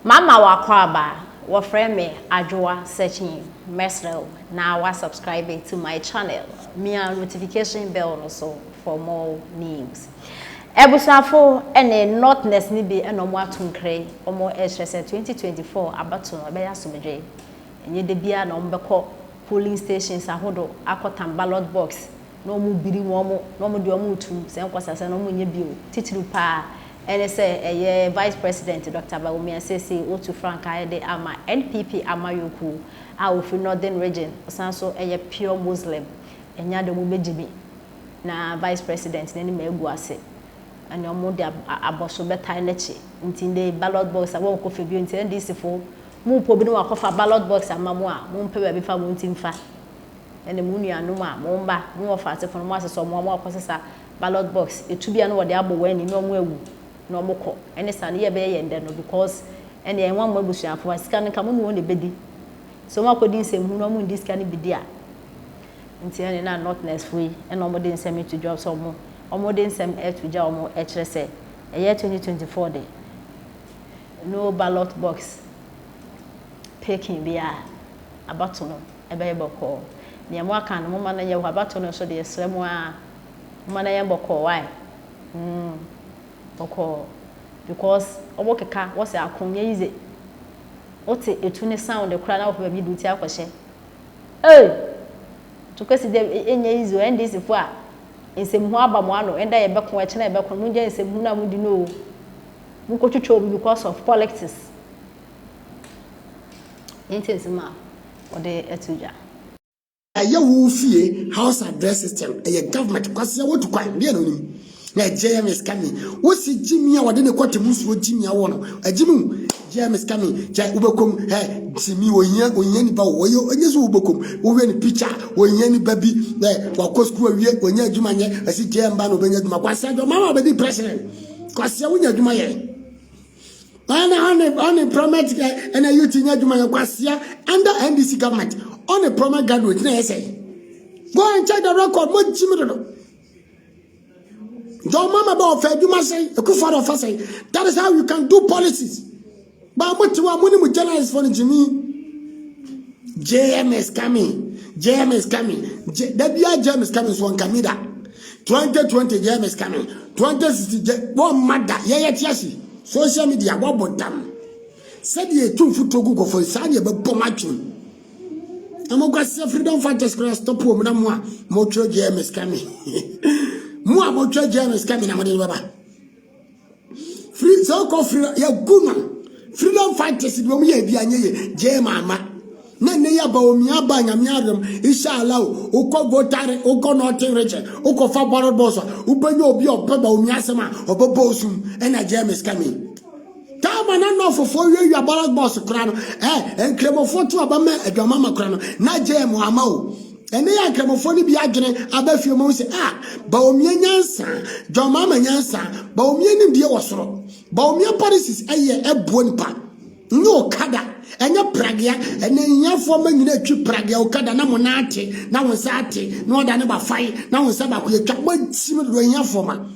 Mama wakwaba wa friend me Adwoa searching mesrel now wa subscribe to my channel. Me a notification bell also for more news. Ebusafo ene notness ni bi eno mo atunkre omo ehwese 2024 abato no be yasomdwe. Enye de bia na ombekọ polling stations ahodo akotam ballot box no mu biri mo no mu de omo utum se nkwasase no mu nye bio titiru pa ene se vice president Dr. Bawumia say otu frank ayede ama NPP amayoku a ofi northern region osanso pure muslim enya de mu bejibi na vice president neni megu ase and omo de aboso betai nechi ntinde ballot box abo ko febio nti NDC fo mu po bi no akofa ballot box amamu a mu mpe ba bi fa mu ntimfa ene mu nuanu a mu mba mu ofa ate fo mu asese omo akosesa ballot box etubia no wode abo wani no mu awu no moko ene sa ne ye be ye ndɛ no because ene enwa mo abusuafo asika ne kamo no ne bedi so ma kodi nsem hu no mo ndi sika ne bidi a nti ene na notness free ene omo de nsem to job so omo de nsem to ja omo ekire se eye 2024 de no ballot box picking bia abato no ebe ye boko ne mo aka no mo ma na ye abato no so de esremu a mo na ye boko why because obo keka wo se akonya yize ote etu ne sound kura na wo be duty akwhye to kasi de enya yize o NDC fo a ensem hu aba mo ano enda ye beko eche na ye beko mu je ensem hu na mu di no mu ko twetwe obi because of politics intensima o de etuja aye wo fie house address system e government kwase wo to kwan de no nim na JMS coming wo si jimi a wode ne kwate musuo jimi a wo no ajimu JMS coming ja ubekom jimi wo nya ni ba wo yo onye so ubekom wo we ni picture wo nya ni ba bi wa kosku awie onya adwuma nye asi JM ba no benya adwuma kwase do mama be di president kwase wo nya adwuma ye on promise and a youth nya adwuma ye kwase under NDC government on a promise graduate na say go and check the record mo jimi do Don't mama about Feduma say, a good father of say, that is how you can do policies. But what you want money with journalists for Jimmy? JM is coming. JM is coming. JM is coming. One Camida. 2020 JM is coming. 2060 one mother. Yeah, social media. What about them? Said ye 2 foot to Google for Sanya, but Pomachun. I'm going to say freedom fighters stop home. Motor JM is coming. Mo abotre James coming na mode baba free so called free ya guna freedom fighters do mo ya bia nye je mama na ne ya Bawumia ba nyamiadom inshallah o ko votare o ko nothing rich o ko fa ballot boss o banyo obi opa Bawumia sema obobo osum e na James coming tama na no fofo wi ballot boss kura no enklemofo to abama adwama makura no na James ama o ene ya kramofoni bi adwene abafie mo se Bawumia nyansa Jomama nyansa Bawumia nim die wosoro Bawumia policies eye ebo nipa nyo kada enye pragia ene nyafo manyina atwi pragia okada na monate na wonsa ate na oda ne ba fai na wonsa ba ko yatwa bantim do nyafo ma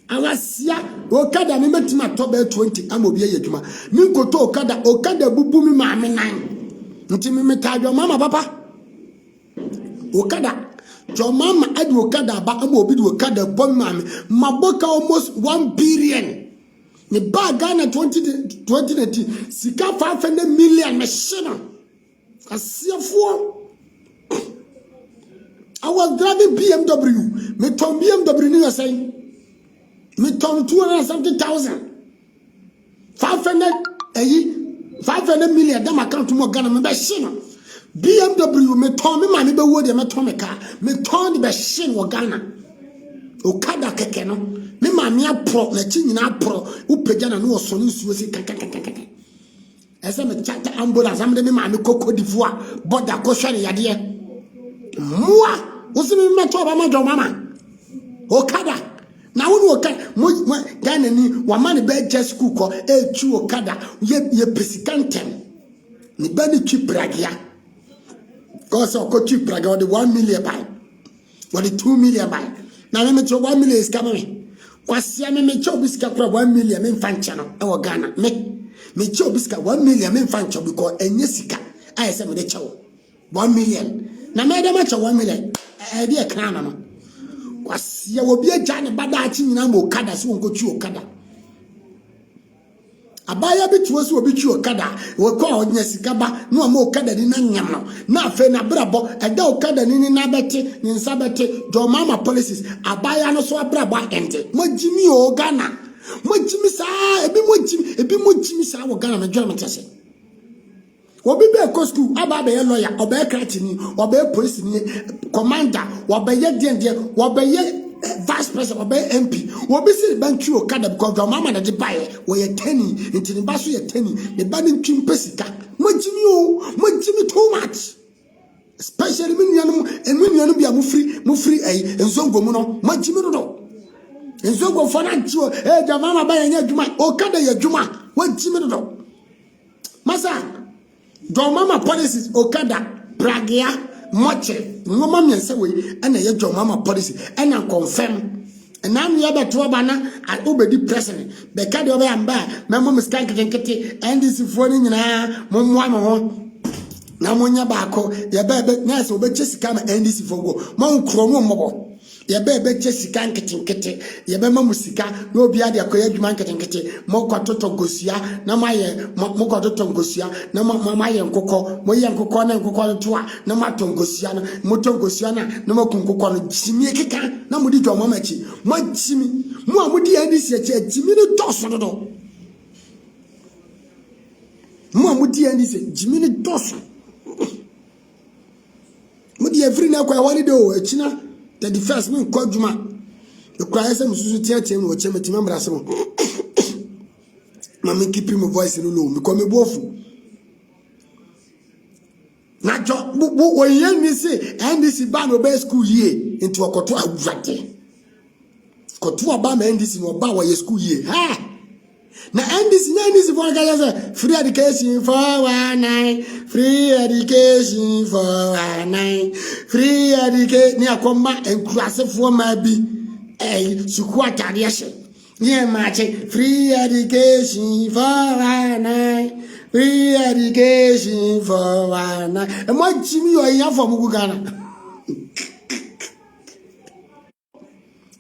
awasia okada me metima to be 20 amobi yedwuma mi nkoto okada bubu mi ma me nan ntimi metadwo mama papa Okada, Jomama adi Okada ba amo obi di Okada bomb mami maboka almost 1 billion. Ni ba Ghana 2019 sika 500 million machine. Asiafo. I was driving BMW. Me ton BMW ni say. Me ton 270,000. 500 million that account to mo Ghana me machine. BMW me ton me mani be wo de me ton me car me ton be shin wo Ghana Okada keke no me mani apro na chi nyina apro wo pagya na no so ni suo si kakakakaka ese me chata ambulance am de me mani Cote d'Ivoire border ko hwere yade muwa wo se me meto ba ma mama Okada na wo no mo Ghana ni wa mani be just school ko echu Okada ye pesikantem ni ba ni chi pragia because of coach Praga or the 1 million buy or the 2 million buy. Now let me tell 1 million is coming. Kwasia me chobi sika 1 million me fanchano e Ghana me me chow biska 1 million me fan chow because enye sika I say me de chow 1 million na me de ma chow 1 million e de kan na no kwase obi agya ne bada achi nyina mo kada so wonko twi okada abaya bituo so obi twi okada wo kwa onya sika ba no ma okada ni na nyam no na afa na brabo eda okada ni na bete ni nsa bete do mama policies abaya no so abrabo ente magimi o Ghana magimi sa ebi mogimi sa wo Ghana me dwam tese obi be ko school aba be lawyer oba kratini oba police ni commander oba ye de oba ye vice president oba MP obi si banki okada because your mama na de buy we ye teni nti ne ba so ye teni ne ba ne twim pesika magimi too much especially menuanu bia mo free enzongo mu no magimi no enzongo for na tio your mama ba ye adwuma okada ye adwuma magimi no masa do mama policies okada pragia moche ngoma miense we na ye do mama policy na confirm na me be to ba na obedi president be ka de oba amba memo miskan ketenkete NDC fo ni nyina momwa me ho na monya ba ko ye be na se obeche sika ma NDC fo go mo nkro mo mbo ye be che sika nketenkete ye be mamu sika na obi ade akoya dwuma nketenkete mo kwatoto gosia na maye mo kwatoto gosia na maye nkokọ mo ye nkokọ na nkokọ to a na mato gosia na mo to gosia na makunkokọ no jimi keka na mo di do mama chi mo jimi mo amudi NDC chi jimi no toso do mo amudi NDC jimi no toso mo di every na kwa wani do achina the defense me ko djuma the cry say mususu tiatia me oche metima mbrase mo mama keep my voice no low me ko me bofu na jo wo yen ni say NDC ba no be school ye into okoto awurade koto aba ma NDC no ba wo ye school ye ha na NDC for guys free education for 19 free education for 19 free education ni akoma enkurasefo ma bi suku atade hye ni ma che free education for 19 free education for 19 e mo jimi yo yan fo mu Ghana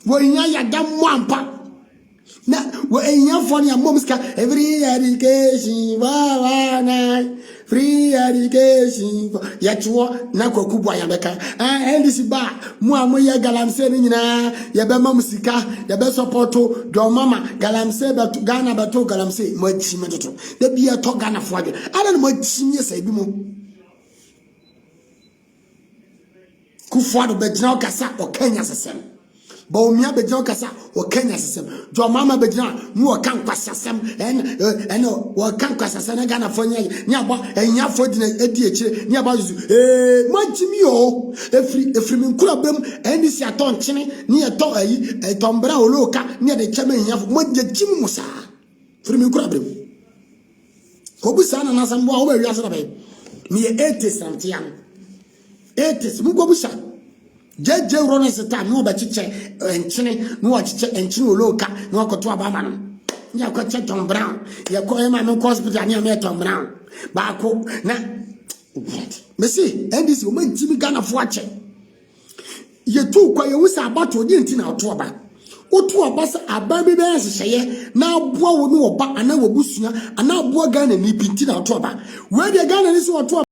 wo yan ya da mo ampa na we enya for your mom's car every education free education yatwo na kokubwa ya beka NDC ba mu amoye galamse ni nyina ye be mamusika ye be supporto do mama galamse beto Ghana beto galamse mo chime toto da bia to Ghana fo ade ala mo chime sai bi mo ku fo do be jina okasa o Kenya sesem Bawumia bejina kasa o Kenya system. Jo mama bejina mu o kan kwasa system eno o kan kwasa system na Ghana fonya ni aba enya fo di na edi ekire ni aba zuzu magimi o efri min kura bem NDC aton chine ni eto etombra oloka ni de chema enya fo magimi musa efri min kura bem ko bu sana na sambo a wo wi asara be mi 80 something 80 mu ko bu sa jeje rona seta no ba chiche enchine no chiche enchine oloka no akoto abama no ya ko che Tom Brown ya ko ema no hospital ni am Tom Brown ba ko na mesi NDC o mantimi Ghana fo ache ye tu kwa ye wusa abato di ntina oto aba oto aba sa aba bi be hyehyeye na aboa wo no oba ana wo busua ana aboa Ghana ni pinti na oto aba we de Ghana ni so oto